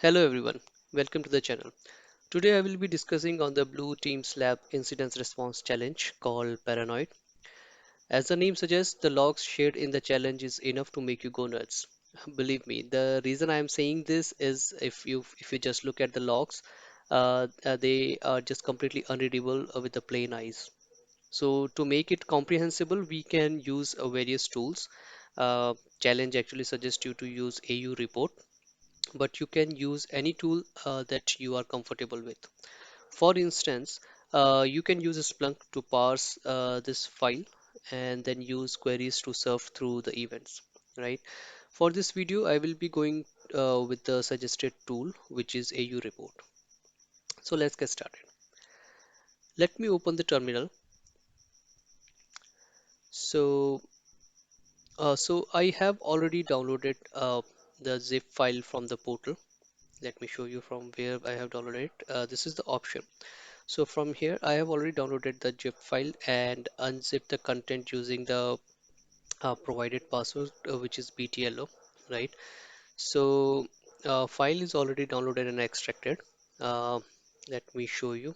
Hello everyone, welcome to the channel. Today I will be discussing on the Blue Team's Lab Incidence Response Challenge called Paranoid. As the name suggests, the logs shared in the challenge is enough to make you go nuts. Believe me, the reason I am saying this is if you just look at the logs, they are just completely unreadable with the plain eyes. So to make it comprehensible, we can use various tools. Challenge actually suggests you to use AU report, but you can use any tool that you are comfortable with. For instance, you can use a Splunk to parse this file and then use queries to surf through the events, right? For this video, I will be going with the suggested tool, which is AU report. So let's get started. Let me open the terminal. So, so I have already downloaded the zip file from the portal. Let me show you from where I have downloaded it. This is the option. So from here, I have already downloaded the zip file and unzipped the content using the provided password, which is BTLO, right? So file is already downloaded and extracted. Uh, Let me show you.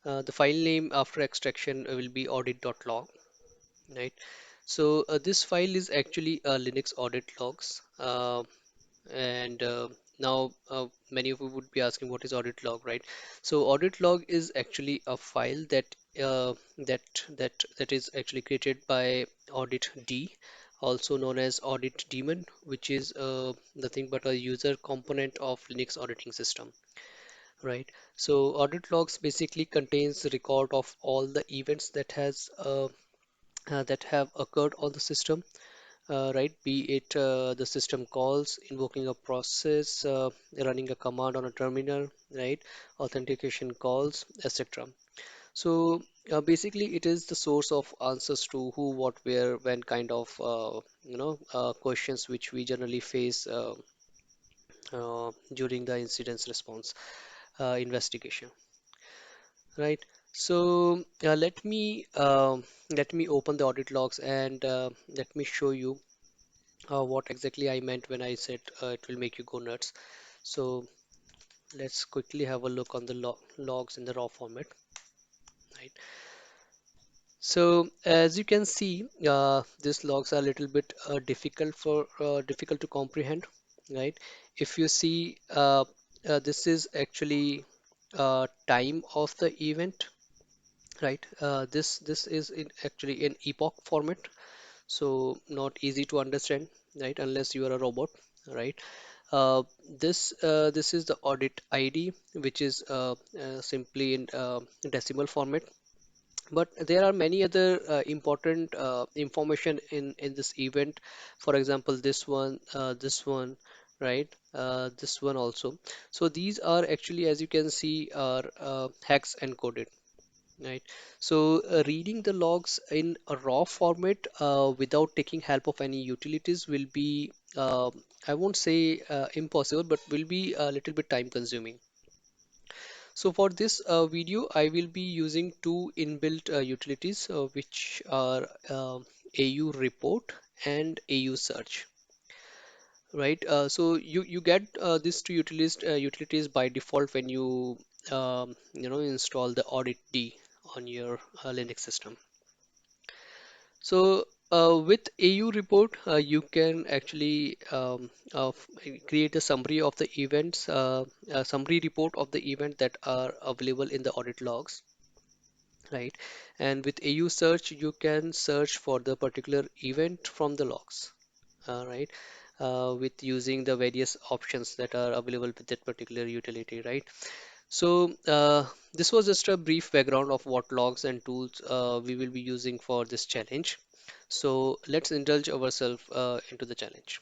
The file name after extraction will be audit.log, right? So this file is actually Linux Audit Logs. And now many of you would be asking what is audit log, right? So audit log is actually a file that is actually created by audit D, also known as audit daemon, which is nothing but a user component of Linux auditing system, right? So audit logs basically contains the record of all the events that have occurred on the system, right? Be it the system calls, invoking a process, running a command on a terminal, right? Authentication calls, etc. So basically, it is the source of answers to who, what, where, when kind of questions which we generally face during the incidents response investigation, right? So let me open the audit logs and let me show you what exactly I meant when I said it will make you go nuts. So let's quickly have a look on the logs in the raw format, right? So as you can see, these logs are a little bit difficult to comprehend, right? If you see, this is actually time of the event, right? This is actually in epoch format, so not easy to understand, right? Unless you are a robot, right? This is the audit ID, which is simply in decimal format. But there are many other important information in this event. For example, this one, right? This one also. So these are actually, as you can see, are hex encoded. Right. So reading the logs in a raw format without taking help of any utilities will be, I won't say impossible, but will be a little bit time consuming. So for this video, I will be using two inbuilt utilities, which are AU report and AU search. Right. So you get these two utilities by default when you install the audit D on your Linux system. So with AU report, you can actually create a summary of the events, a summary report of the event that are available in the audit logs, right? And with AU search, you can search for the particular event from the logs, right? With using the various options that are available with that particular utility, right? So this was just a brief background of what logs and tools we will be using for this challenge. So let's indulge ourselves into the challenge.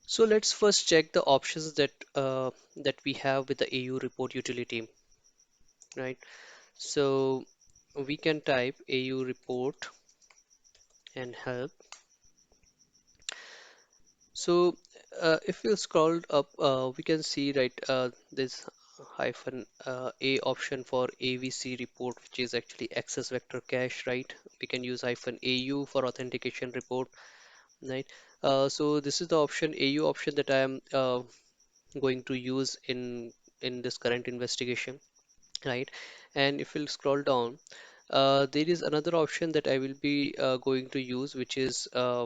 So let's first check the options that we have with the AU report utility, right? So we can type AU report and help. So if you scroll up, we can see right this hyphen A option for AVC report, which is actually access vector cache, right? We can use hyphen AU for authentication report, right? So this is the option AU option that I am going to use in this current investigation, right? And if we'll scroll down, there is another option that I will be going to use, which is uh,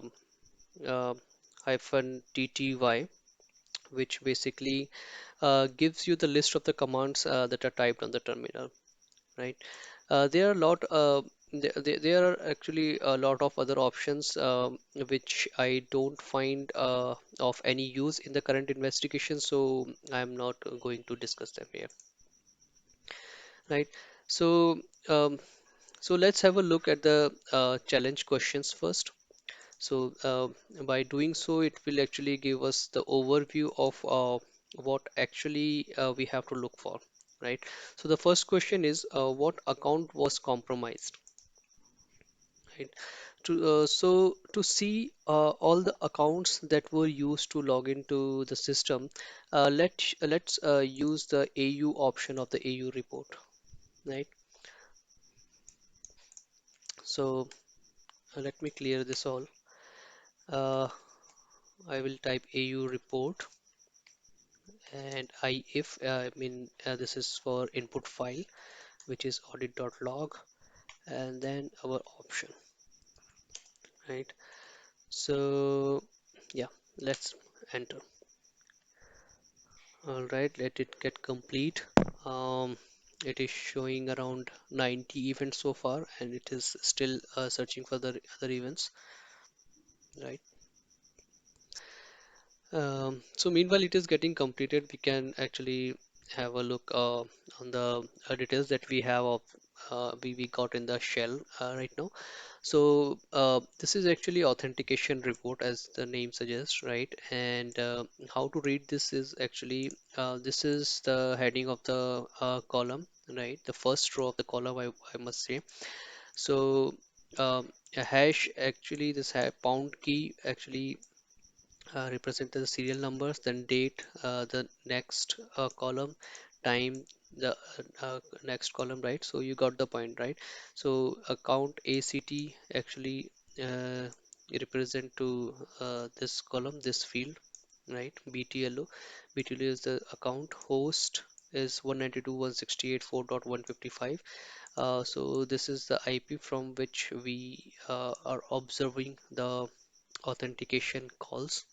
hyphen TTY, which basically gives you the list of the commands that are typed on the terminal, right? There are a lot. There are actually a lot of other options which I don't find of any use in the current investigation, so I'm not going to discuss them here, right? So, um, so let's have a look at the challenge questions first. So, by doing so, it will actually give us the overview of what actually we have to look for, right? So, the first question is what account was compromised, right? To see all the accounts that were used to log into the system, let's use the AU option of the AU report, right? So, let me clear this all. Uh, I will type AU report and if I mean this is for input file, which is audit.log, and then our option, right? So yeah, let's enter. All right, let it get complete. um, it is showing around 90 events so far, and it is still searching for the other events, right? So meanwhile it is getting completed, we can actually have a look on the details that we have of we got in the shell right now. So this is actually authentication report as the name suggests, right? And how to read this is actually this is the heading of the column, right? The first row of the column, I must say. So a hash actually this pound key actually represent the serial numbers, then date, the next column, time, the next column, right? So you got the point, right? So account ACT actually represent to this column, this field, right? BTLO. BTLO is the account. Host is 192.168.4.155. So this is the IP from which we are observing the authentication calls,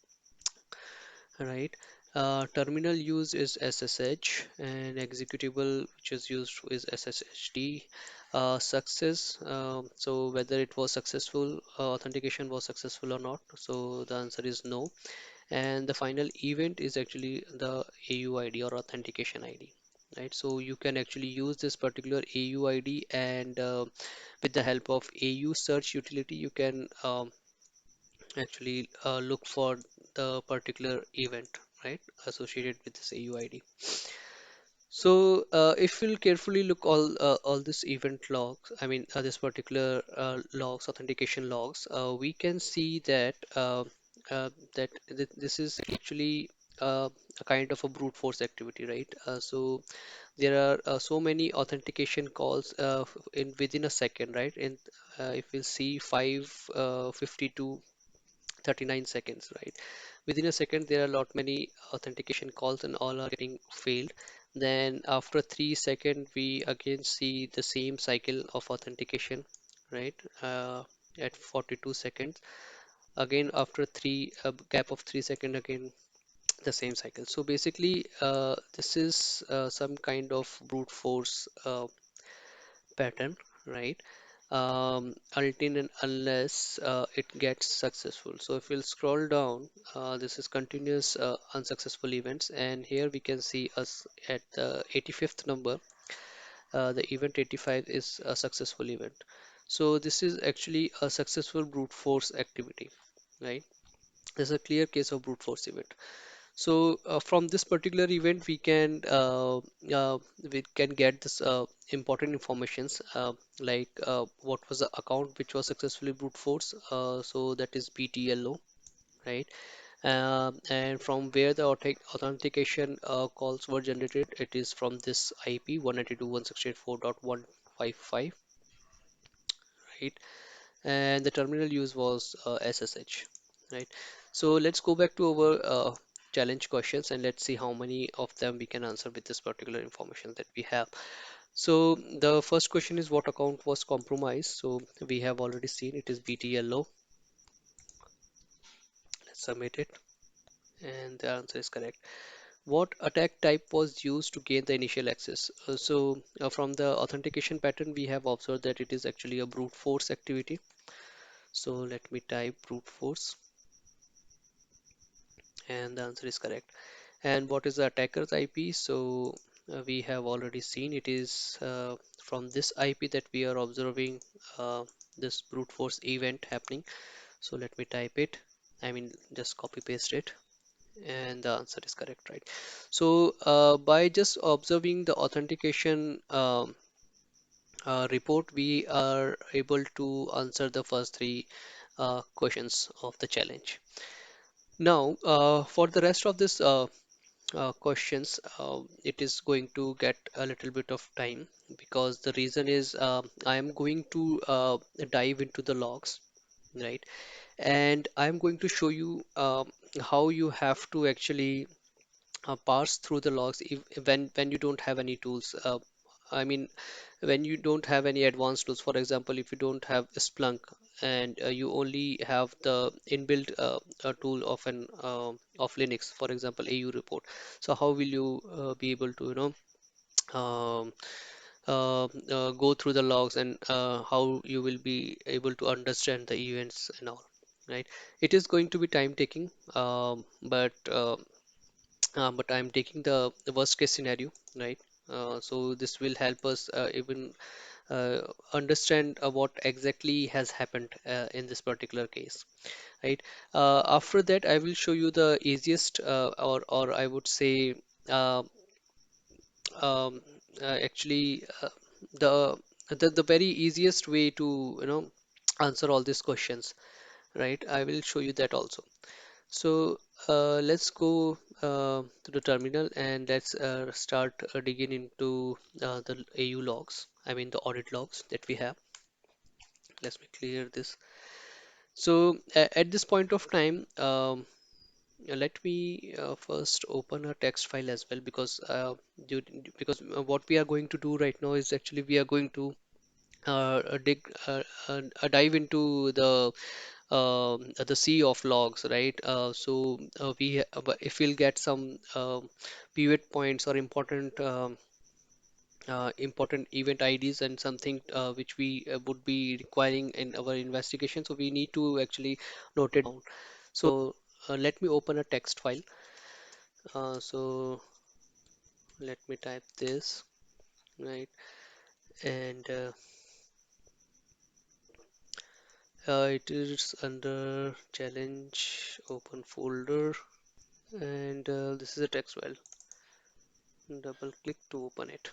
right? Terminal use is SSH, and executable which is used is SSHD. Success, so whether it was successful, authentication was successful or not. So the answer is no. And the final event is actually the AU ID or authentication ID, right? So you can actually use this particular AU ID, and with the help of AU search utility, you can actually look for the particular event, right, associated with this AUID. So if we'll carefully look all this event logs, I mean this particular logs, authentication logs, we can see that this is actually a kind of a brute force activity, right? So there are so many authentication calls in within a second, right? And if we see 552 39 seconds, right? Within a second, there are a lot many authentication calls and all are getting failed. Then after 3 seconds, we again see the same cycle of authentication, right? At 42 seconds. Again, after gap of 3 seconds, again the same cycle. So basically, this is some kind of brute force pattern, right? Until and unless it gets successful. So if we'll scroll down, this is continuous unsuccessful events, and here we can see us at the 85th number. The event 85 is a successful event. So this is actually a successful brute force activity, right? This is a clear case of brute force event. So from this particular event, we can get this important informations like what was the account which was successfully brute force. So that is BTLO, right? And from where the authentication calls were generated, it is from this IP 192.168.4.155, right? And the terminal use was SSH, right? So let's go back to our challenge questions and let's see how many of them we can answer with this particular information that we have. So the first question is, what account was compromised? So we have already seen it is BTLO. Let's submit it, and the answer is correct. What attack type was used to gain the initial access? From the authentication pattern, we have observed that it is actually a brute force activity. So let me type brute force, and the answer is correct. And what is the attacker's IP? So we have already seen it is from this IP that we are observing this brute force event happening. So let me type it. I mean, just copy paste it, and the answer is correct, right? So by just observing the authentication report, we are able to answer the first three questions of the challenge. Now, for the rest of this questions, it is going to get a little bit of time because the reason is I am going to dive into the logs, right? And I'm going to show you how you have to actually parse through the logs when you don't have any tools. I mean, when you don't have any advanced tools. For example, if you don't have Splunk and you only have the inbuilt tool of an of Linux, for example, AU report. So how will you be able to um, go through the logs and how you will be able to understand the events and all, right? It is going to be time taking, but I'm taking the worst case scenario, right? So this will help us even uh, understand what exactly has happened in this particular case, right? After that, I will show you the easiest, or I would say, uh, um, actually, the, the very easiest way to answer all these questions, right? I will show you that also. So let's go to the terminal and let's start digging into the AU logs, I mean the audit logs that we have. Let me clear this. So at this point of time, let me first open a text file as well because what we are going to do right now is actually we are going to dive into the sea of logs, right? But if we'll get some pivot points or important event IDs and something which we would be requiring in our investigation, so we need to actually note it down. So let me open a text file. So let me type this, right? And it is under challenge, open folder, and this is a text file. Double click to open it.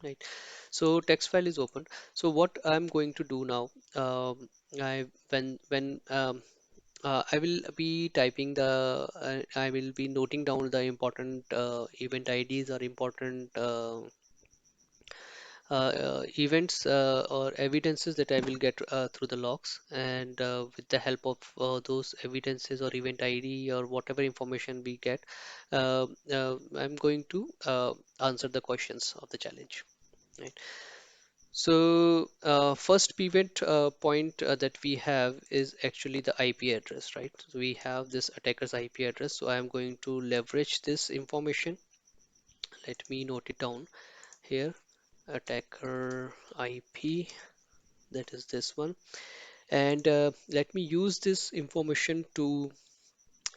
Right. So text file is open. So what I'm going to do now, I when I will be typing I will be noting down the important event IDs or important events or evidences that I will get through the logs, and with the help of those evidences or event ID or whatever information we get, I'm going to answer the questions of the challenge. Right. So first pivot point that we have is actually the IP address, right? So we have this attacker's IP address. So I'm going to leverage this information. Let me note it down here. Attacker IP, that is this one. And let me use this information to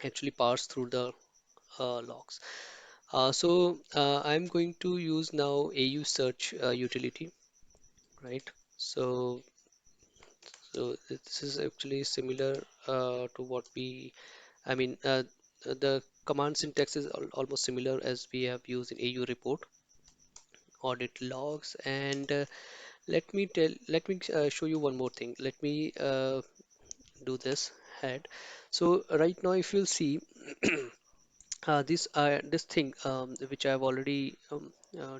actually parse through the logs. I'm going to use now AU search utility, right? So So this is actually similar to what I mean, the command syntax is almost similar as we have used in AU report, audit logs, and let me show you one more thing. Let me do this head. So right now, if you'll see, This thing which I have already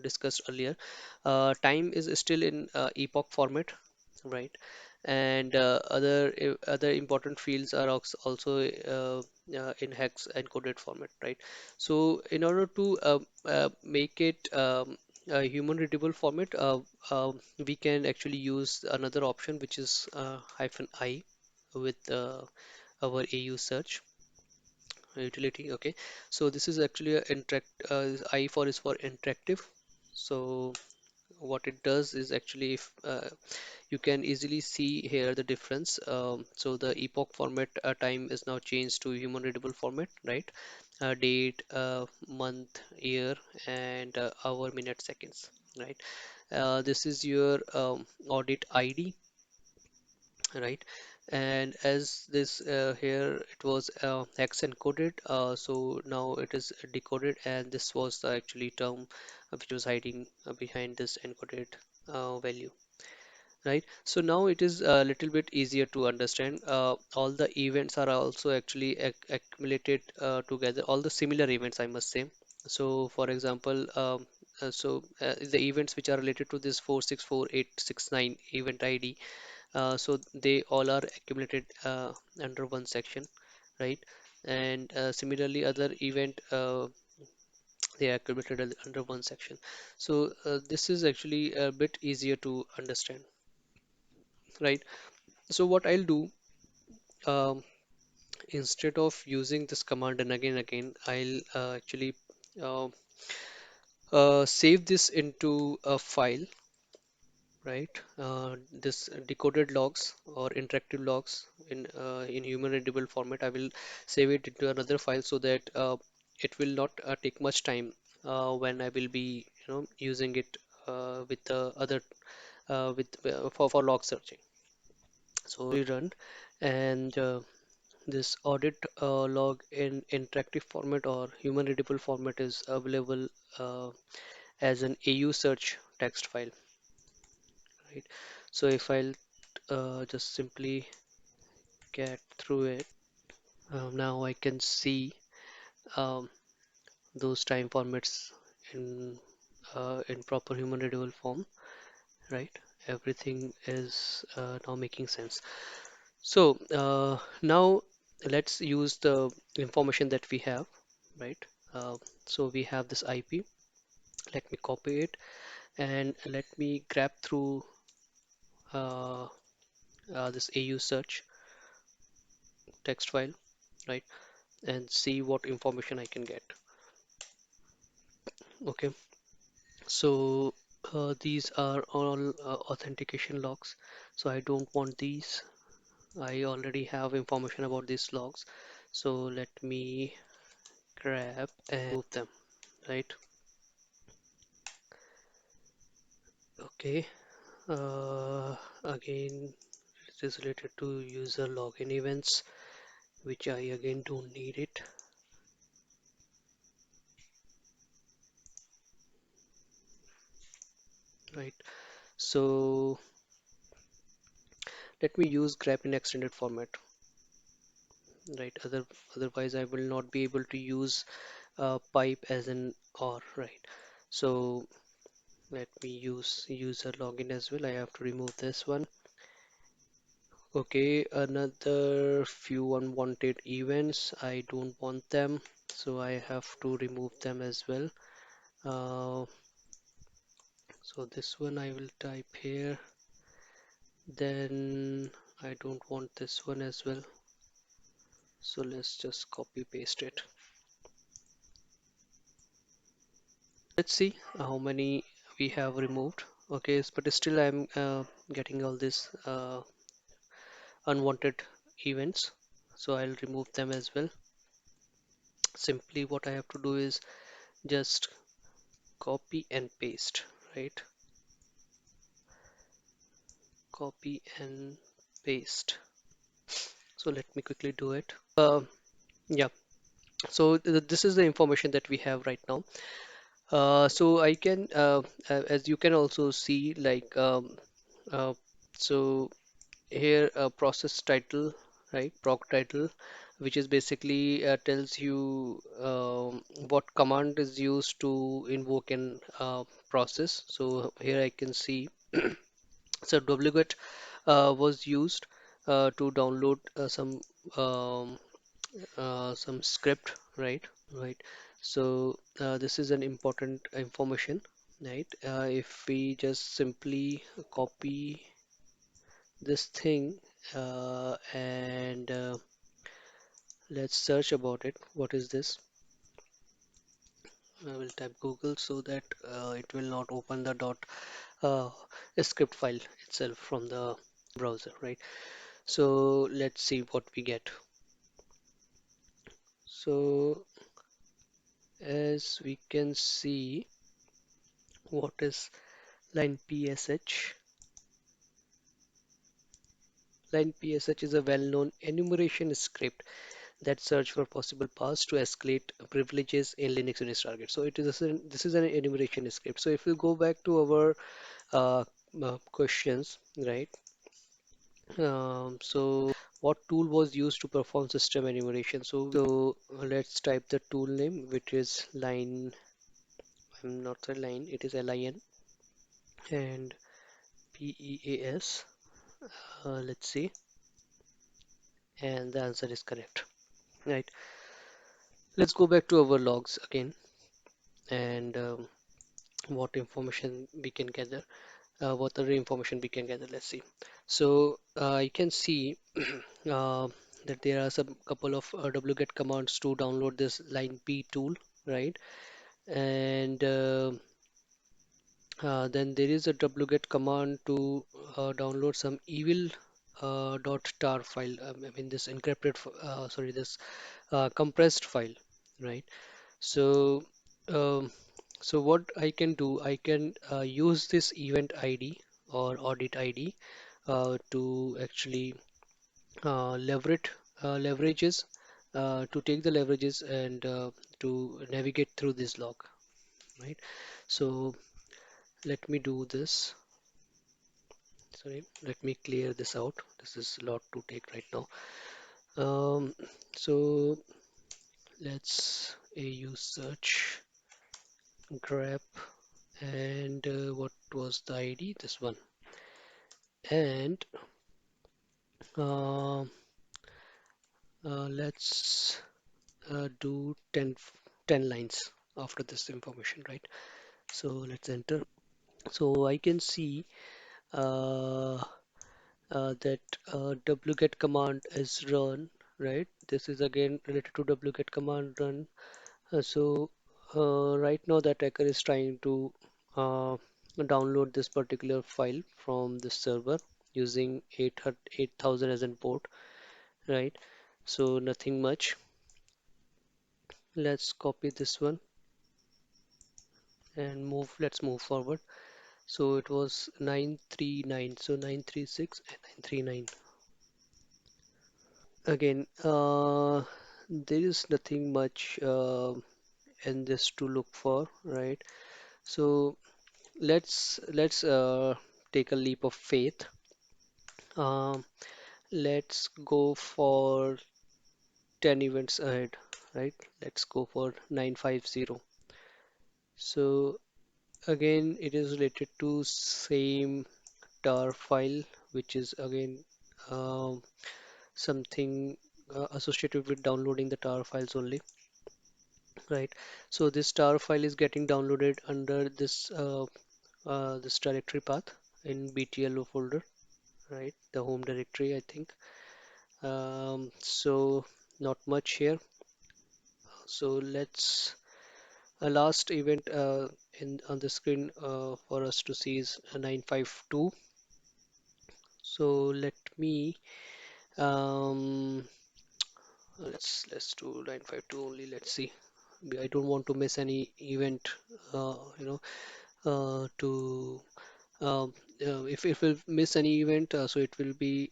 discussed earlier, time is still in epoch format, right? And other important fields are also in hex encoded format, right? So in order to make it a human readable format, we can actually use another option, which is -I with our AU search utility. Okay, so this is actually a interact I for is for interactive. So what it does is actually, if you can easily see here the difference. So the epoch format time is now changed to human readable format, right? Date, month, year, and hour, minute, seconds, right? This is your audit ID, right? And as this here it was hex encoded, so now it is decoded, and this was the actually term which was hiding behind this encoded value, right? So now it is a little bit easier to understand. All the events are also actually accumulated together, all the similar events, I must say. So for example, the events which are related to this 464869 event ID, so they all are accumulated under one section, right? And similarly, other event they are accumulated under one section. So this is actually a bit easier to understand, right? So what I'll do, um, instead of using this command and again, I'll actually uh, save this into a file, right? This decoded logs or interactive logs in human readable format. I will save it into another file so that it will not take much time when I will be, using it with the other with for log searching. So rerun, and this audit log in interactive format or human readable format is available uh, as an AU search text file, right? So if I'll just simply get through it, now I can see um, those time formats in proper human readable form, right? Everything is now making sense. So now let's use the information that we have, right? Uh, so we have this IP. Let me copy it and let me grab through uh, this AU search text file, right? And see what information I can get. Okay, so these are all authentication logs. So I don't want these. I already have information about these logs. So let me grab and move them, right? Okay. Again, it is related to user login events, which I again don't need it, right? So let me use grep in extended format, right? Otherwise, I will not be able to use pipe as an or, right? So let me use user login as well. I have to remove this one. Okay, another few unwanted events. I don't want them, so I have to remove them as well. Uh, so this one I will type here. Then I don't want this one as well. So let's just copy paste it. Let's see how many we have removed. Okay, but still I'm getting all these unwanted events. So I'll remove them as well. Simply what I have to do is just copy and paste, right? Copy and paste. So let me quickly do it. Yeah, so this is the information that we have right now. So I can, as you can also see, like, uh, so here process title, right? Proc title, which is basically tells you what command is used to invoke an process. So here I can see so wget was used to download um, some script, right? Right. So this is an important information, right? If we just simply copy this thing and let's search about it. What is this? I will type Google so that it will not open the uh, script file itself from the browser, right? So let's see what we get. So as we can see, what is line PSH? Line PSH is a well-known enumeration script that search for possible paths to escalate privileges in Linux Unix target. So this is an enumeration script. So if we go back to our uh, questions, right? So what tool was used to perform system enumeration? So let's type the tool name, which is line. I'm not a line. It is LIN and PEAS. Let's see, and the answer is correct. Right. Let's go back to our logs again and what information we can gather. What other information we can gather? Let's see. So you can see uh, that there are some couple of wget commands to download this line p tool, right? And then there is a wget command to download some evil .tar file. I mean this encrypted, sorry, this compressed file, right? So, um, so what I can do, I can use this event ID or audit ID to actually leverage leverages to take the leverages and to navigate through this log, right? So let me do this. Sorry, let me clear this out. This is a lot to take right now. So let's use search grep and what was the ID? This one. And uh, let's do 10 lines after this information, right? So let's enter. So I can see uh, that wget command is run, right? This is again related to wget command run. So right now the attacker is trying to download this particular file from this server using 8000 as an port, right? So nothing much. Let's copy this one and move. Let's move forward. So it was 939. So 936 and 939. Again, there is nothing much in this to look for, right? So let's take a leap of faith. Um, let's go for 10 events ahead, right? Let's go for 950. So again, it is related to same tar file, which is again um, something associated with downloading the tar files only, right? So this tar file is getting downloaded under this directory path in BTLO folder, right? The home directory, I think. So not much here. So let's a last event in on the screen for us to see is 952. So let me um, let's do 952 only. Let's see. I don't want to miss any event. You know, to if we miss any event, so it will be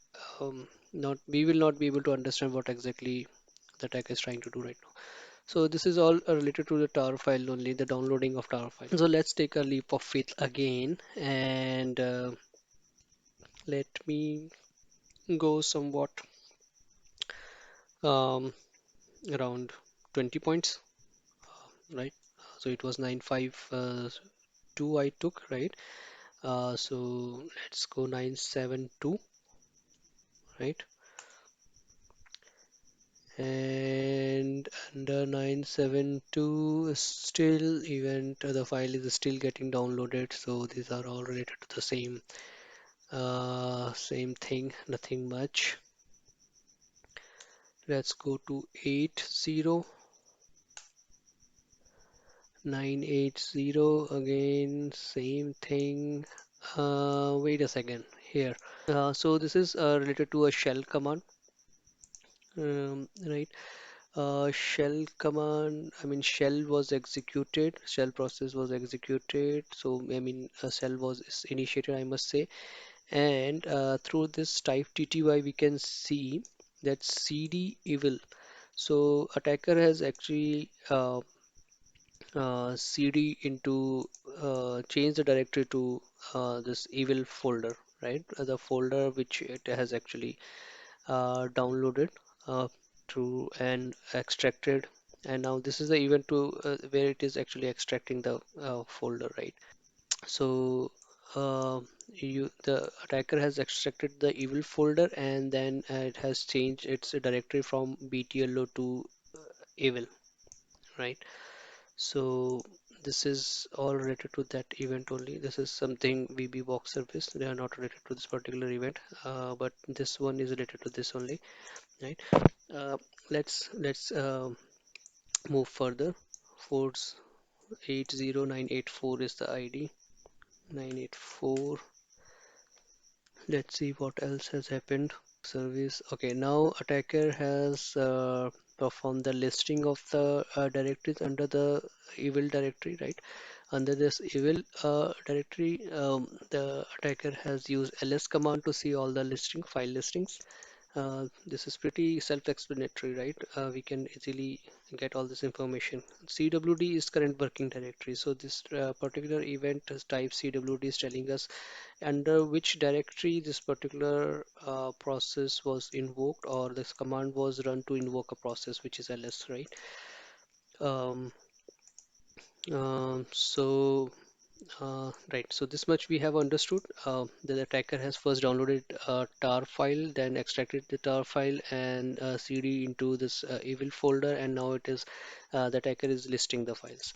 not we will not be able to understand what exactly the attack is trying to do right now. So this is all related to the tar file only, the downloading of tar file. So let's take a leap of faith again and let me go somewhat um, around 20 points, right? So it was 952 I took, right? So let's go 972, right? And under 972 still event, the file is still getting downloaded, so these are all related to the same thing, nothing much. Let's go to 80980 again, same thing. Wait a second here. So this is related to a shell command, right? Shell command, I mean, shell was executed, shell process was executed. So, I mean, a shell was initiated, I must say. And through this type TTY, we can see that CD evil. So, attacker has actually CD into change the directory to this evil folder, right? The folder which it has actually downloaded uh, through and extracted, and now this is the event to where it is actually extracting the folder, right? So the attacker has extracted the evil folder, and then it has changed its directory from BTLO to evil, right? So this is all related to that event only. This is something VB box service. They are not related to this particular event, but this one is related to this only, right? Uh, let's move further. Force 80984 is the ID. 984. Let's see what else has happened. Service. Okay, now attacker has performed the listing of the directories under the evil directory, right? Under this evil directory, the attacker has used ls command to see all the file listings. This is pretty self-explanatory, right? We can easily get all this information. CWD is current working directory. So this particular event has type CWD is telling us under which directory this particular process was invoked, or this command was run to invoke a process, which is ls, right? Um, so right, so this much we have understood. The attacker has first downloaded a tar file, then extracted the tar file and cd into this evil folder, and now it is the attacker is listing the files,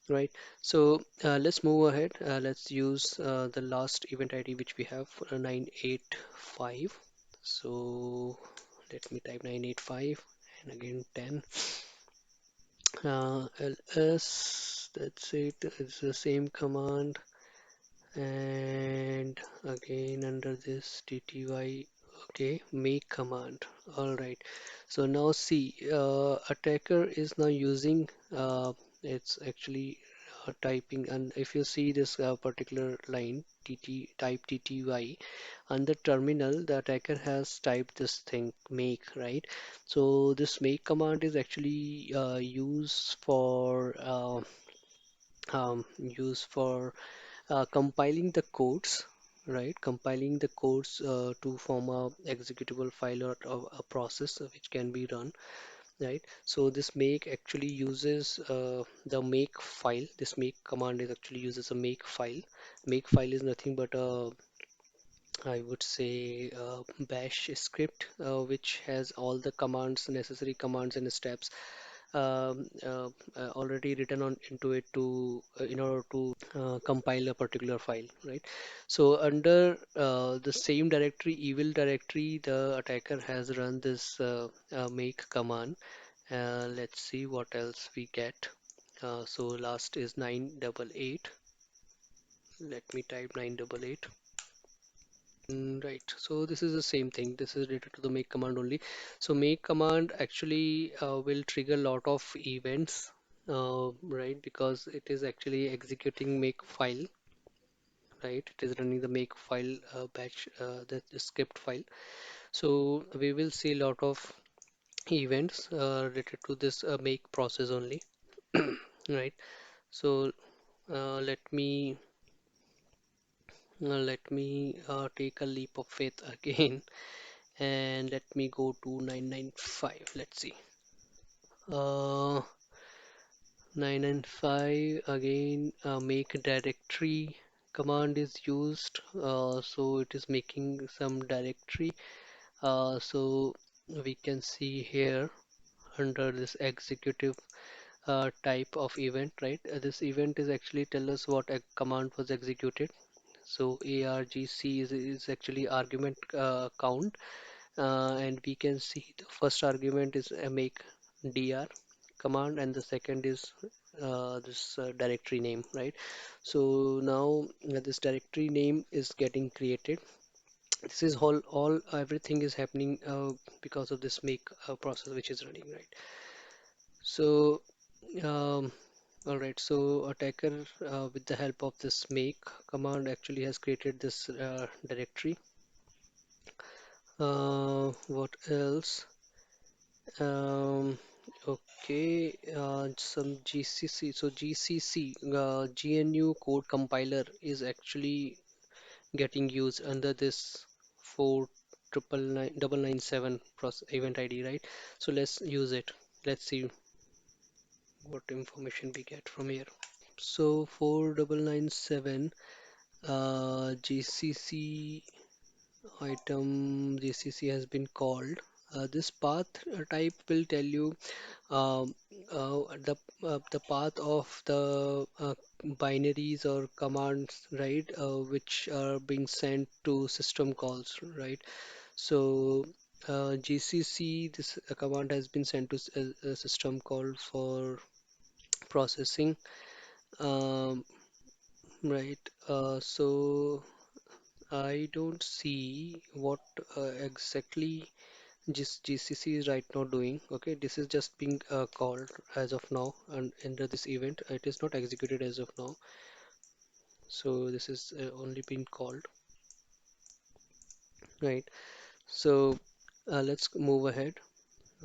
right? So let's move ahead. Let's use the last event ID which we have, 985. So let me type 985 and again 10. ls, that's it, it's the same command, and again under this tty, okay, make command. All right, so now see, attacker is now using it's actually typing, and if you see this particular line tt type tty on the terminal, the attacker has typed this thing make, right? So this make command is actually used for compiling the codes, right? Compiling the codes to form a executable file or a process which can be run, right? So this make actually uses the make file. This make command is actually uses a make file. Make file is nothing but a, I would say, bash script which has all the commands, necessary commands and steps already written on into it to in order to compile a particular file, right? So under the same directory, evil directory, the attacker has run this make command. Let's see what else we get. So last is 988. Let me type 988. Right, so this is the same thing. This is related to the make command only. So make command actually will trigger a lot of events, right? Because it is actually executing make file, right? It is running the make file batch, the script file. So we will see a lot of events related to this make process only, right? So let me take a leap of faith again and let me go to 995. Let's see. Uh, 995 again, make directory command is used. So it is making some directory. So we can see here under this executive type of event, right? This event is actually tell us what a command was executed. So argc is actually argument count, and we can see the first argument is a make dr command, and the second is this directory name, right? So now this directory name is getting created. This is all everything is happening because of this make process which is running, right? So um, all right, so attacker with the help of this make command actually has created this directory. What else? Um, okay, some GCC. So GCC, GNU code compiler is actually getting used under this 49997 process event ID, right? So let's use it. Let's see what information we get from here. So 4997 GCC item GCC has been called. This path type will tell you um, the path of the binaries or commands, right, which are being sent to system calls, right? So GCC, this command has been sent to a system call for processing, um, right? So I don't see what exactly GCC is right now doing. Okay, this is just being called as of now and under this event. It is not executed as of now. So this is only been called, right? So let's move ahead.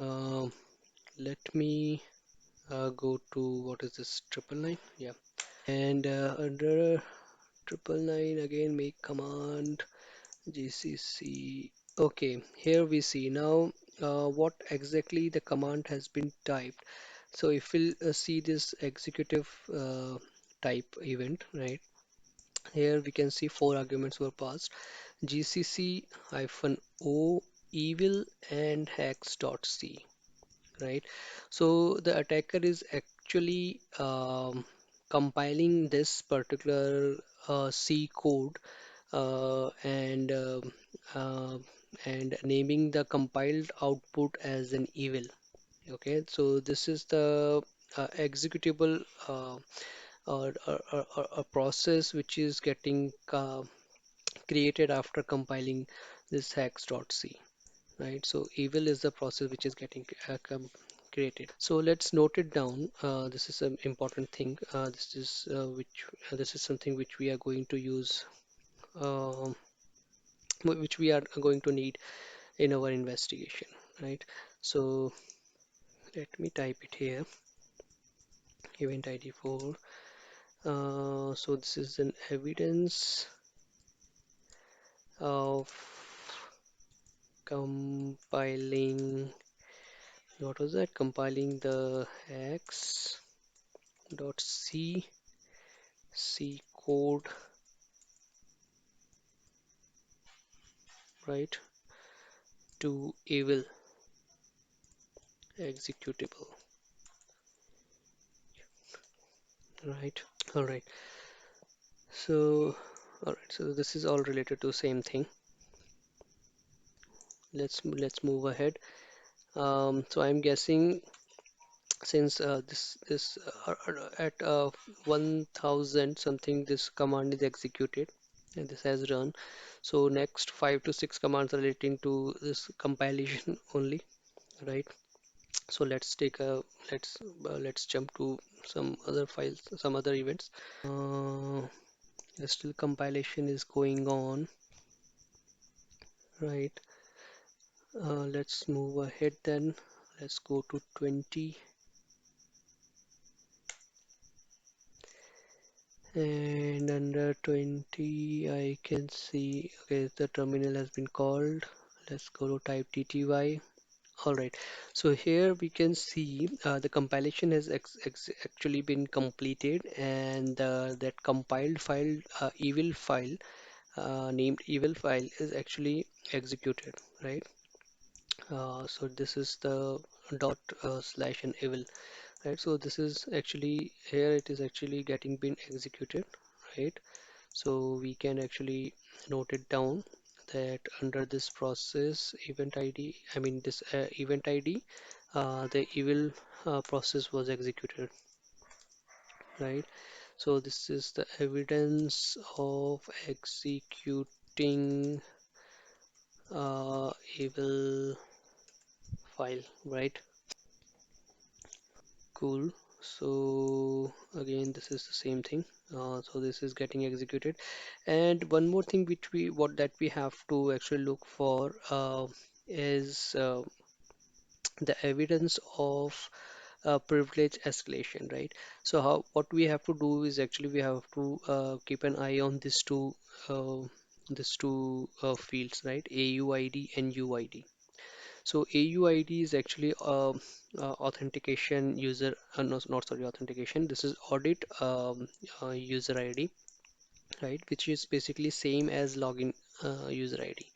Um Let me go to what is this 999? Yeah, and under 999 again make command GCC. Okay, here we see now what exactly the command has been typed. So if we'll see this executive type event, right? Here we can see four arguments were passed: GCC hyphen O evil and hex.c, right? So the attacker is actually compiling this particular C code and uh, and naming the compiled output as an evil. Okay, so this is the executable or a process which is getting created after compiling this hex.c, right? So evil is the process which is getting created. So let's note it down. This is an important thing. This is something which we are going to use, um, which we are going to need in our investigation, right? So let me type it here, event ID 4. So this is an evidence of compiling, what was that? Compiling the hex dot C code, right, to evil executable, right? All right. So, all right. So this is all related to same thing. Let's move ahead. So I'm guessing since this at 1000 something this command is executed and this has run, so next 5 to 6 commands are relating to this compilation only, right? So let's jump to some other files, some other events. uh, Still compilation is going on, right? Let's move ahead then. Let's go to 20, and under 20 I can see, okay, the terminal has been called. Let's go to type TTY. All right. So here we can see the compilation has actually been completed, and that compiled file, evil file, named evil file, is actually executed, right? So this is the dot slash and evil, right? So this is actually here it is actually getting been executed, right? So we can actually note it down that under this process event ID, I mean this event ID, the evil process was executed, right? So this is the evidence of executing evil file, right? Cool. So again, this is the same thing. So this is getting executed. And one more thing which we have to actually look for is the evidence of privilege escalation, right? So how what we have to do is actually we have to keep an eye on these two fields, right? AUID and UID. So AUID is actually authentication user, no, not sorry, authentication. This is audit user ID, right? Which is basically same as login user ID.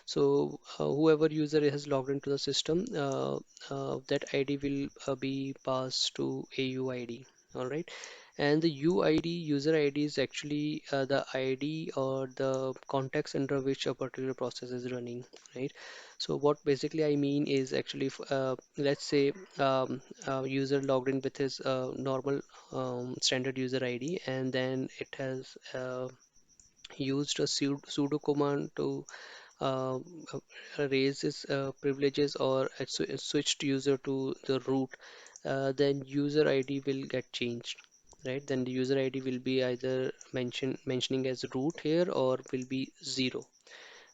So whoever user has logged into the system, that ID will be passed to AUID. All right. And the UID, user ID, is actually the ID or the context under which a particular process is running, right? So what basically I mean is actually, let's say user logged in with his normal standard user ID, and then it has used a sudo command to uh, raise its privileges, or switched user to the root, then user ID will get changed, right? Then the user ID will be either mentioning as root here, or will be 0,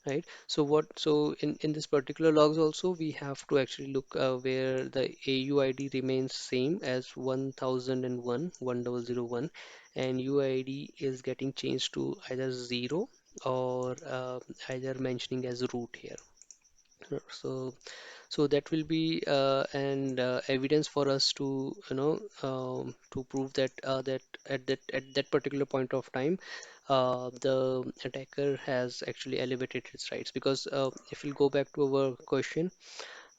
right? So in this particular logs also we have to actually look where the AUID remains same as 1001 and UID is getting changed to either 0 or either mentioning as root here. So that will be an evidence for us to to prove that at that particular point of time the attacker has actually elevated its rights. Because if we go back to our question,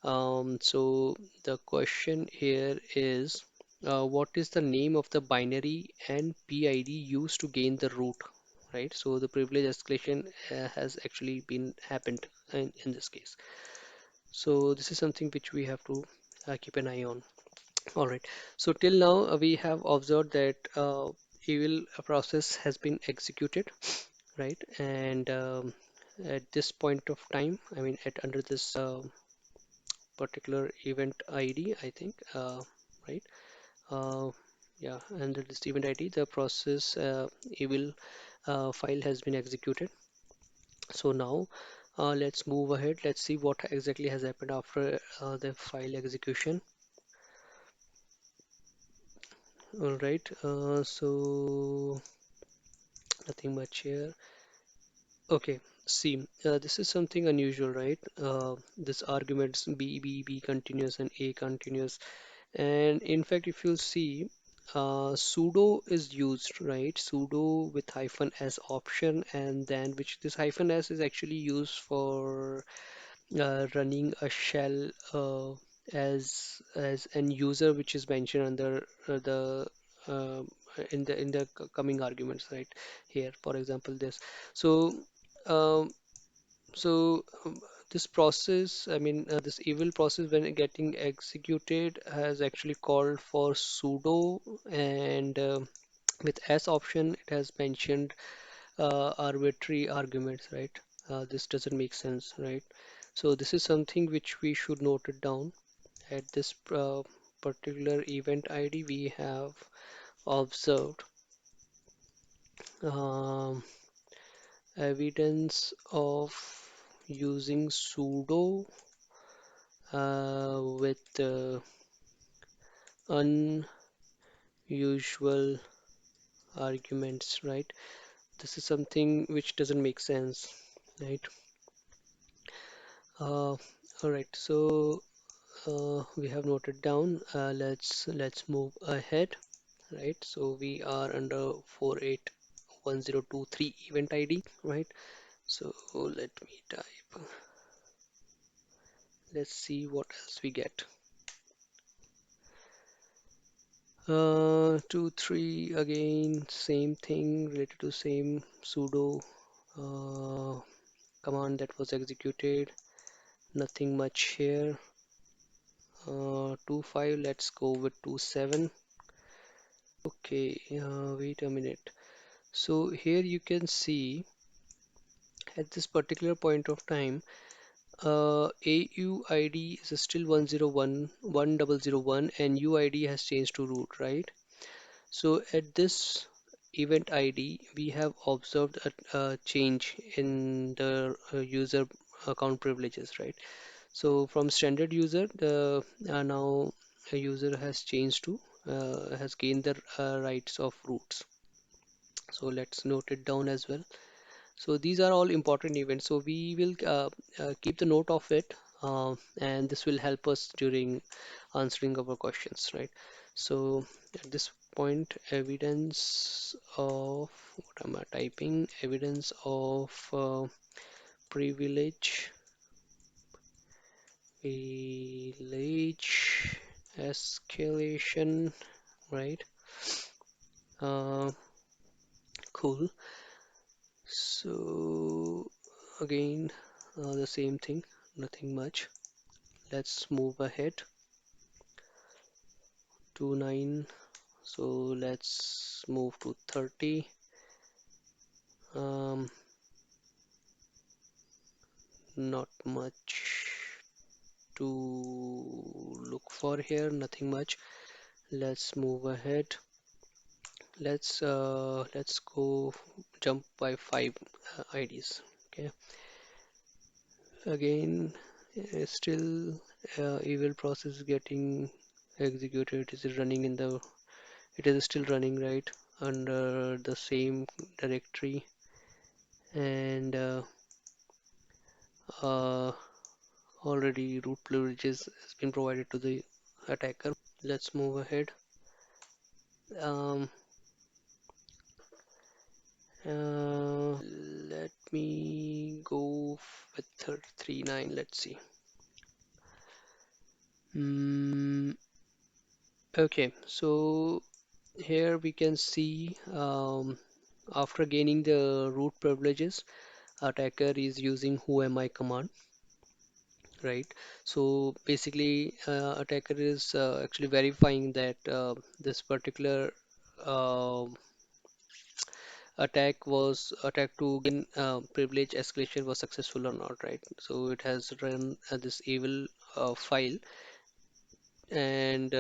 so the question here is what is the name of the binary and PID used to gain the root, right? So the privilege escalation has actually been happened in this case. So this is something which we have to keep an eye on. All right. So till now we have observed that evil process has been executed, right? And at this point of time, I mean, at under this particular event ID, I think, right? Uh, yeah, under this event ID, the process evil file has been executed. So now let's move ahead. Let's see what exactly has happened after the file execution. All right. So nothing much here. Okay. See, this is something unusual, right? This arguments B continuous and A continuous. And in fact, if you see, sudo is used, right? Sudo with hyphen s option, and then which this hyphen s is actually used for running a shell as an user, which is mentioned under the uh, in the coming arguments, right here. For example, this. So um, so this process, I mean, this evil process when getting executed has actually called for sudo, and with s option it has mentioned arbitrary arguments, right? This doesn't make sense, right? So this is something which we should note it down. At this particular event ID, we have observed um, evidence of using sudo with unusual arguments, right? This is something which doesn't make sense, right? Uh, all right, so we have noted down. Let's move ahead. Right, so we are under 481023 event ID. Right, so let me type. Let's see what else we get. 2 3 again, same thing related to same sudo uh, command that was executed. Nothing much here. 2 5, let's go with 2 7. Okay, wait a minute. So here you can see at this particular point of time, AUID is still 101 and UID has changed to root, right? So at this event ID, we have observed a change in the user account privileges, right? So from standard user, the now a user has changed to has gained the rights of roots. So let's note it down as well. So these are all important events. So we will keep the note of it, and this will help us during answering our questions, right? So at this point, evidence of what am I typing? Evidence of privilege, privilege escalation, right? Uh, cool. So again, the same thing, nothing much. Let's move ahead to 9. So let's move to 30. Um, Not much to look for here, nothing much. Let's move ahead. Let's go jump by 5 IDs. Okay. Again, still evil process getting executed. Is it running in the? It is still running, right, under the same directory, and uh, already root privileges has been provided to the attacker. Let's move ahead. Um, Let me go with 339. Let's see. Mm, okay, so here we can see after gaining the root privileges, attacker is using whoami command, right? So basically, attacker is actually verifying that this particular uh, attack to gain privilege escalation was successful or not, right? So it has run this evil file, and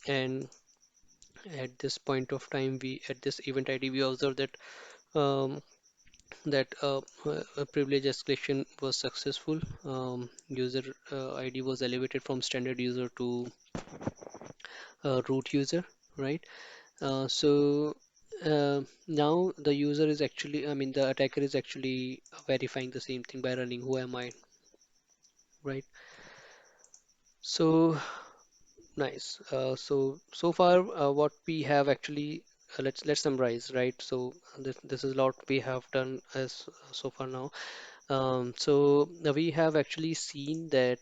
and at this point of time, we at this event ID we observe that um, privilege escalation was successful. User ID was elevated from standard user to root user, right? Now the user is actually, I mean, the attacker is actually verifying the same thing by running who am I, right? So nice. So far, what we have actually let's summarize, right? So this is a lot we have done as so far now. So we have actually seen that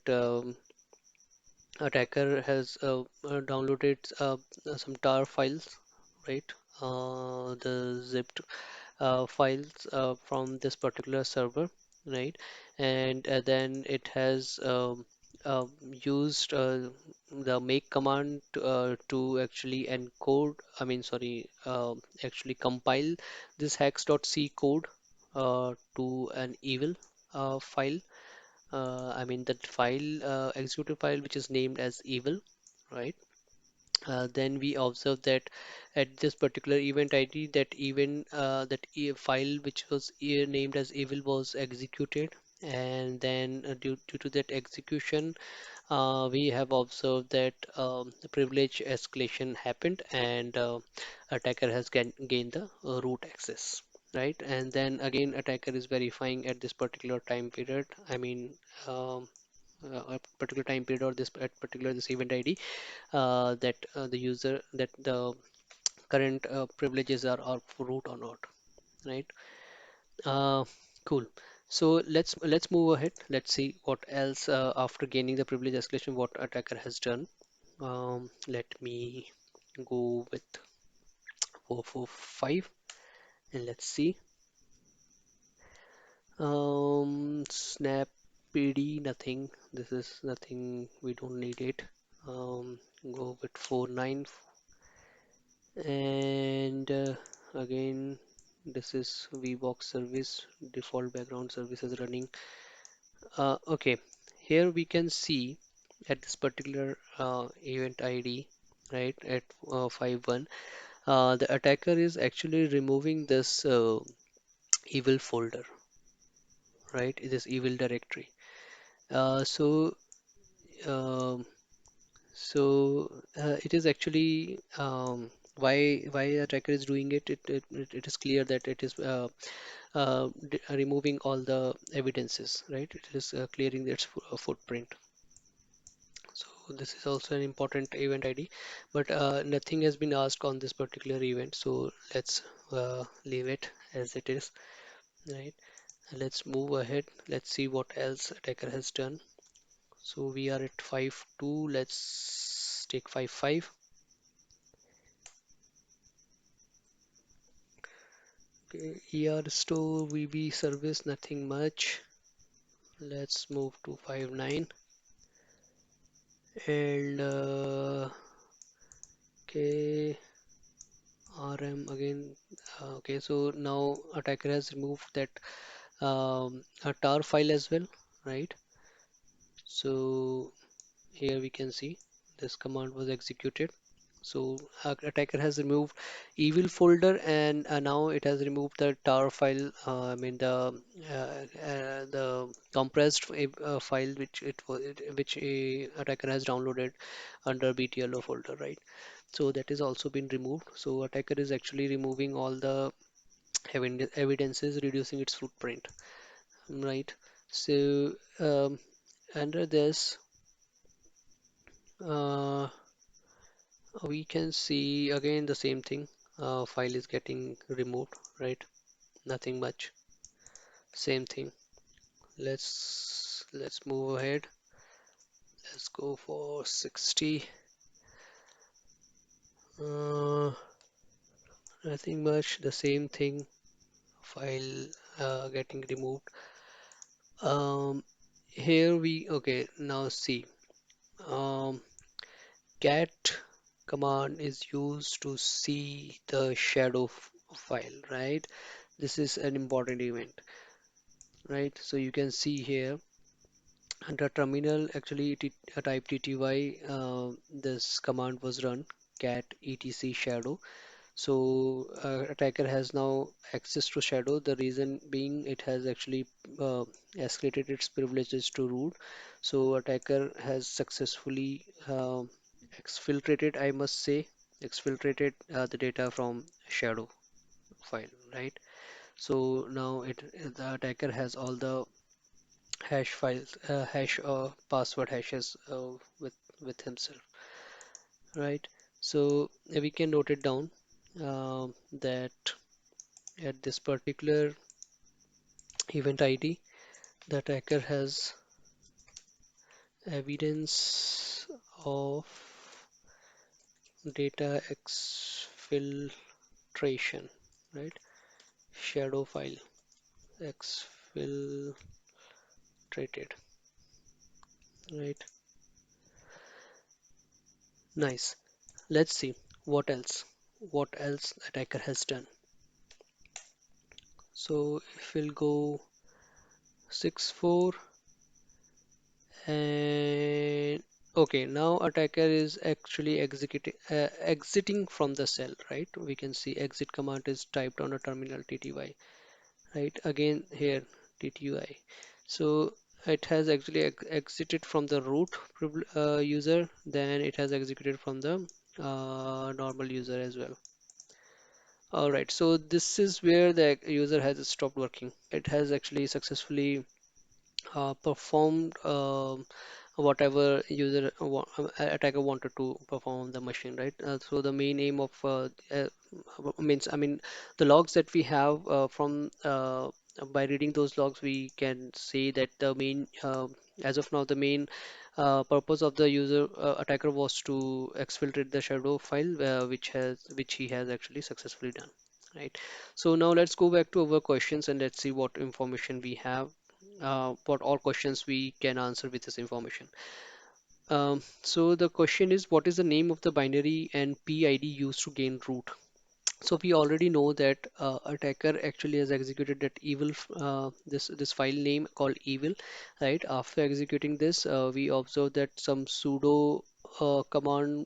attacker has downloaded some tar files, right? The zipped files from this particular server, right? And then it has used the make command to actually encode, I mean, sorry, actually compile this hex.c code to an evil file. I mean, that file, executed file, which is named as evil, right? Then we observe that at this particular event ID, that file which was named as evil was executed, and then due to that execution, we have observed that the privilege escalation happened, and attacker has gained the root access. right? And then again, attacker is verifying at this particular time period. I mean, um, a particular time period or this at particular this event ID that the user that the current privileges are root or not, right? Uh, cool. So let's move ahead. Let's see what else after gaining the privilege escalation, what attacker has done. Let me go with 445 and let's see. Snap PD, nothing. This is nothing. We don't need it. Go with 49 and again this is VBox service default background service is running. Okay, here we can see at this particular event ID, right, at 51, the attacker is actually removing this evil folder, right, this evil directory. So um, it is actually why attacker is doing it. It is clear that it is removing all the evidences, right? It is clearing its footprint. So this is also an important event ID, but nothing has been asked on this particular event. So let's leave it as it is, right? Let's move ahead. Let's see what else attacker has done. So we are at 5.2. Let's take 5.5. Okay, ER store VB service, nothing much. Let's move to 5.9 and okay, RM again. Okay, so now attacker has removed that a tar file as well, right? So here we can see this command was executed. So attacker has removed evil folder and now it has removed the tar file. I mean the compressed file which it was which a attacker has downloaded under BTLO folder, right? So that is also been removed. So attacker is actually removing all the evidences, reducing its footprint, right? So under this. Uh, we can see again the same thing. File is getting removed, right? Nothing much. Same thing. Let's move ahead. Let's go for 60. Uh, Nothing much. The same thing. File getting removed. Um, Here we okay. Now see. Um, cat command is used to see the shadow file, right? This is an important event, right? So you can see here under terminal actually type tty this command was run cat etc shadow. So attacker has now access to shadow. The reason being it has actually escalated its privileges to root. So attacker has successfully exfiltrated, I must say, exfiltrated the data from shadow file, right? So now the attacker has all the hash files, hash password hashes with himself, right? So we can note it down that at this particular event ID, the attacker has evidence of data exfiltration, right? Shadow file exfiltrated, right? Nice. Let's see what else. What else attacker has done. So if we'll go 6.4 and okay, now attacker is actually executing exiting from the cell, right? We can see exit command is typed on a terminal tty, right? Again here tty. So it has actually exited from the root user, then it has executed from the normal user as well. All right, so this is where the user has stopped working. It has actually successfully performed whatever attacker wanted to perform on the machine, right? So the main aim of means, I mean, the logs that we have from by reading those logs, we can say that the main as of now the main purpose of the user attacker was to exfiltrate the shadow file, which he has actually successfully done. Right. So now let's go back to our questions and let's see what information we have, what all questions we can answer with this information. So the question is, what is the name of the binary and PID used to gain root? So we already know that attacker actually has executed that this file name called evil, right? After executing this, we observe that some sudo command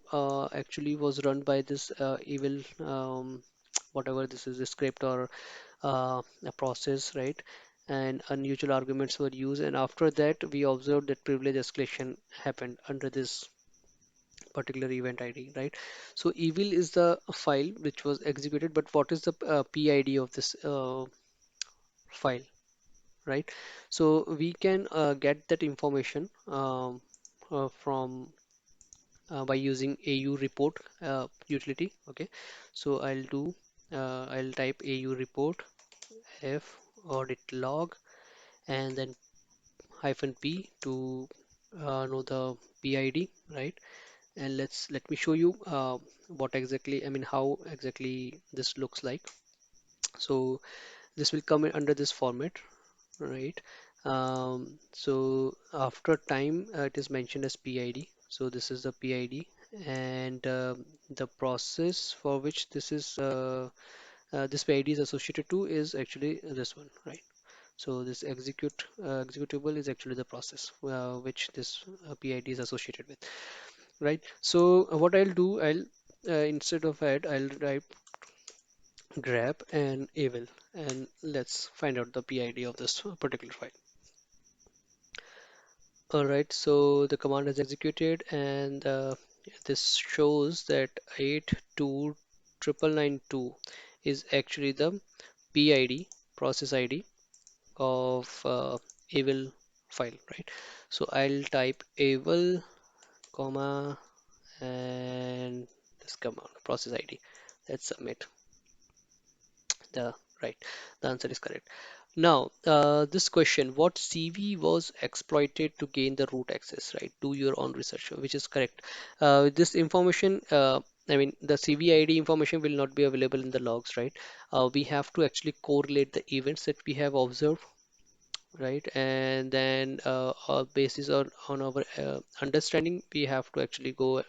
actually was run by this evil, whatever this is, a script or a process, right? And unusual arguments were used, and after that we observed that privilege escalation happened under this particular event ID, right? So evil is the file which was executed, but what is the PID of this file, right? So we can get that information from by using AU report utility. Okay, so I'll type AU report f audit log and then hyphen p to know the PID, right? And let me show you what exactly, I mean, how exactly this looks like. So this will come in under this format, right? So after time, it is mentioned as PID. So this is the PID, and the process for which this PID is associated to is actually this one, right? So this executable is actually the process which this PID is associated with, right? So what I'll do, I'll instead of add, I'll type grab and evil, and let's find out the PID of this particular file. All right, so the command is executed, and this shows that 82992 is actually the PID, process ID of evil file, right? So I'll type evil, comma, and this command process ID. Let's submit the right. The answer is correct. Now, this question, what CV was exploited to gain the root access, right? Do your own research, which is correct. This information, I mean, the CV ID information will not be available in the logs, right? We have to actually correlate the events that we have observed, right? And then basis on our understanding, we have to actually go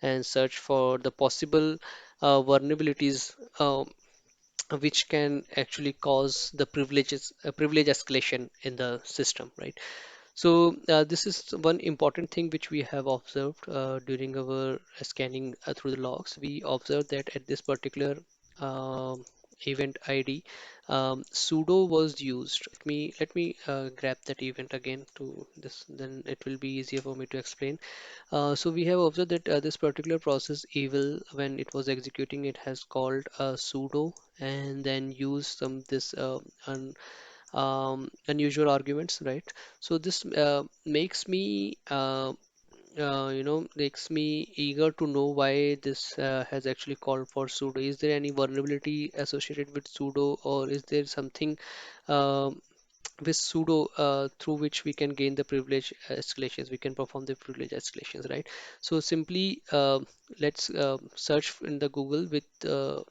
and search for the possible vulnerabilities which can actually cause the privilege escalation in the system, right? So this is one important thing which we have observed during our scanning through the logs. We observed that at this particular um, event ID, sudo was used. Let me grab that event again to this, then it will be easier for me to explain. So we have observed that this particular process evil, when it was executing, it has called sudo and then used some this unusual arguments, right? So this makes me makes me eager to know why this has actually called for sudo. Is there any vulnerability associated with sudo, or is there something um, with sudo through which we can gain the privilege escalations, we can perform the privilege escalations, right? So simply let's search in the Google with the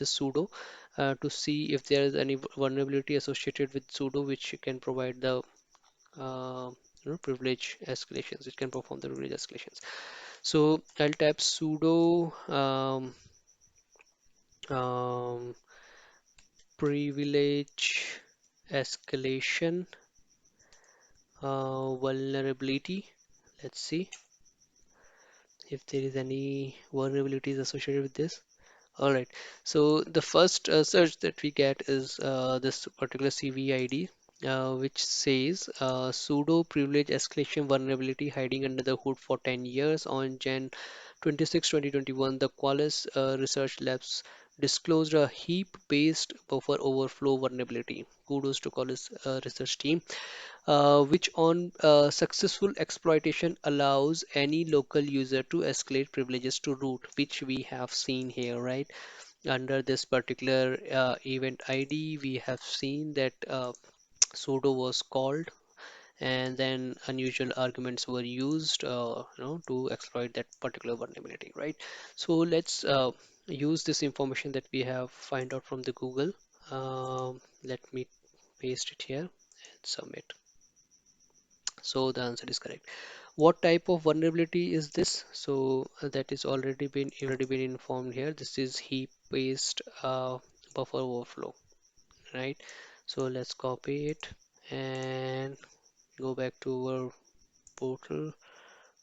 sudo to see if there is any vulnerability associated with sudo which can provide the privilege escalations, it can perform the privilege escalations. So I'll type sudo um, privilege escalation vulnerability. Let's see if there is any vulnerabilities associated with this. All right. So the first search that we get is this particular CVID, which says sudo privilege escalation vulnerability hiding under the hood for 10 years on Jan 26, 2021, the Qualys Research Labs disclosed a heap-based buffer overflow vulnerability. Kudos to Qualys research team, which on successful exploitation allows any local user to escalate privileges to root, which we have seen here, right? Under this particular event ID, we have seen that sudo was called, and then unusual arguments were used to exploit that particular vulnerability, right? So let's use this information that we have find out from the Google. Let me paste it here and submit. So the answer is correct. What type of vulnerability is this? So that is already been informed here. This is heap based buffer overflow, right? So let's copy it and go back to our portal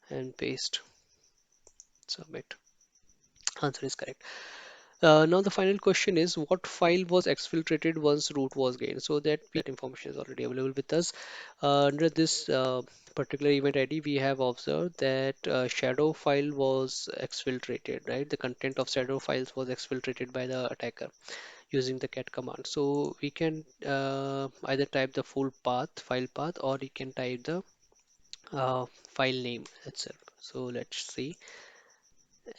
and paste, submit. Answer is correct. Now the final question is, what file was exfiltrated once root was gained? So that information is already available with us. Under this particular event ID, we have observed that shadow file was exfiltrated, right? The content of shadow files was exfiltrated by the attacker using the cat command. So we can either type the full path, file path, or we can type the file name itself. So let's see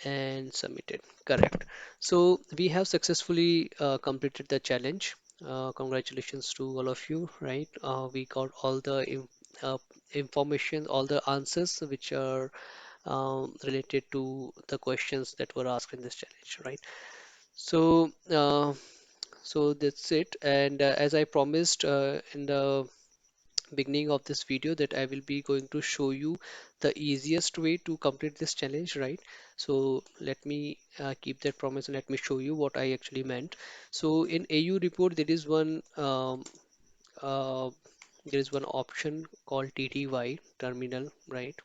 and submitted. Correct. So we have successfully completed the challenge. Congratulations to all of you, right? We got all the information, all the answers which are related to the questions that were asked in this challenge, right? So, so that's it. And as I promised in the beginning of this video, that I will be going to show you the easiest way to complete this challenge, right? So let me keep that promise and let me show you what I actually meant. So in AU report, uh, there is one option called TTY terminal, right?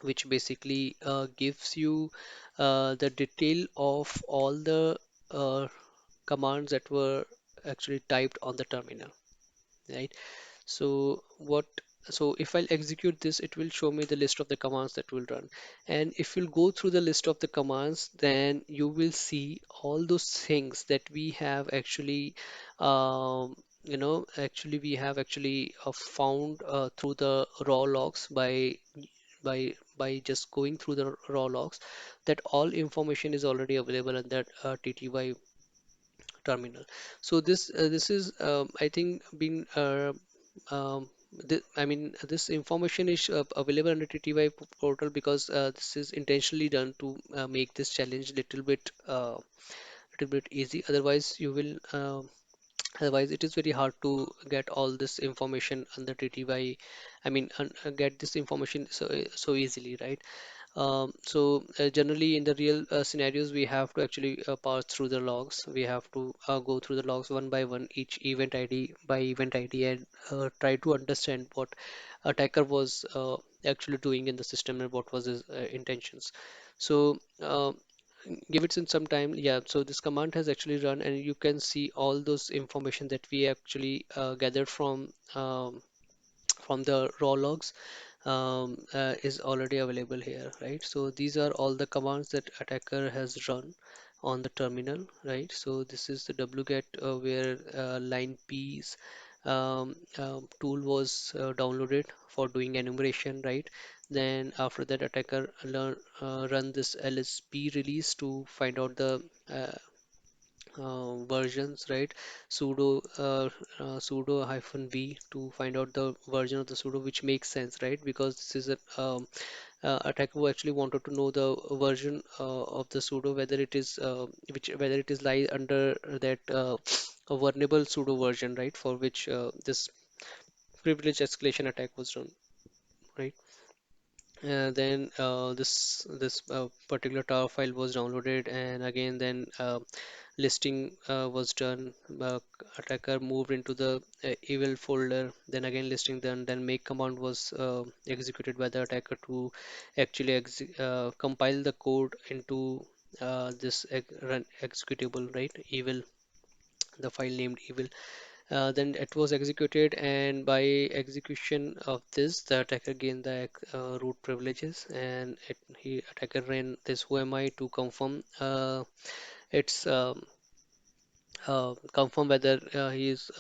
Which basically gives you the detail of all the commands that were actually typed on the terminal, right? So what, so if I'll execute this, it will show me the list of the commands that will run. And if you'll go through the list of the commands, then you will see all those things that we have actually, actually we have actually found through the raw logs by just going through the raw logs, that all information is already available in that TTY terminal. So this is I think being I mean, this information is available under TTY portal because this is intentionally done to make this challenge little bit easy. Otherwise, you will otherwise it is very hard to get all this information under TTY. I mean, get this information so easily, right? So generally in the real scenarios, we have to actually parse through the logs. We have to go through the logs one by one, each event ID by event ID, and try to understand what attacker was actually doing in the system and what was his intentions. So give it some time. Yeah, so this command has actually run, and you can see all those information that we actually gathered from the raw logs is already available here, right? So these are all the commands that attacker has run on the terminal, right? So this is the wget where line P's tool was downloaded for doing enumeration, right? Then after that, attacker run this lsp release to find out the versions, right? Sudo sudo hyphen v to find out the version of the sudo, which makes sense, right? Because this is a attacker who actually wanted to know the version of the sudo, whether it is whether it is lie under that a vulnerable sudo version, right? For which this privilege escalation attack was run, right? Then this particular tar file was downloaded, and again then listing was done. Attacker moved into the evil folder, then again listing done, then make command was executed by the attacker to actually compile the code into this run executable, right? Evil, the file named evil. Then it was executed, and by execution of this, the attacker gained the root privileges, and he attacker ran this whoami to its confirm whether he is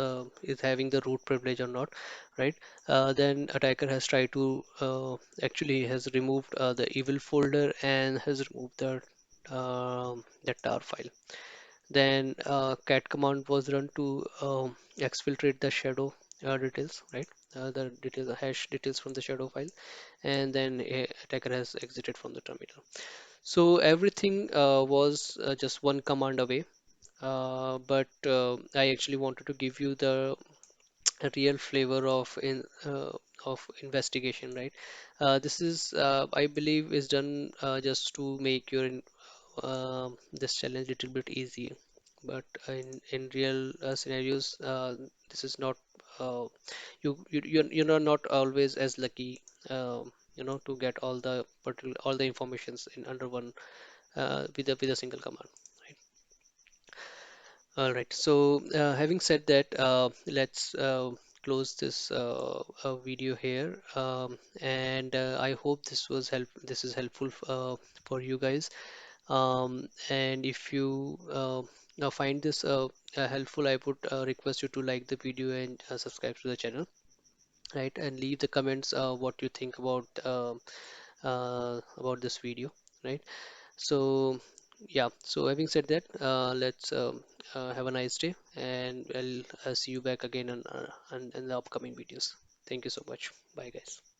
having the root privilege or not, right? Then attacker has tried to actually has removed the evil folder and has removed the tar file. Then cat command was run to exfiltrate the shadow details, right? The details, the hash details from the shadow file, and then attacker has exited from the terminal. So everything was just one command away, but I actually wanted to give you the real flavor of investigation, right? This is, I believe, is done just to make this challenge a little bit easy. But in real scenarios, this is not. You're not always as lucky, to get all the informations in under one with a single command. Right? All right. So, having said that, let's close this video here. And I hope this was help. This is helpful for you guys. And if you now find this helpful, I would request you to like the video and subscribe to the channel, right? And leave the comments what you think about this video, right? So, yeah, so having said that, let's have a nice day, and I'll see you back again in the upcoming videos. Thank you so much. Bye, guys.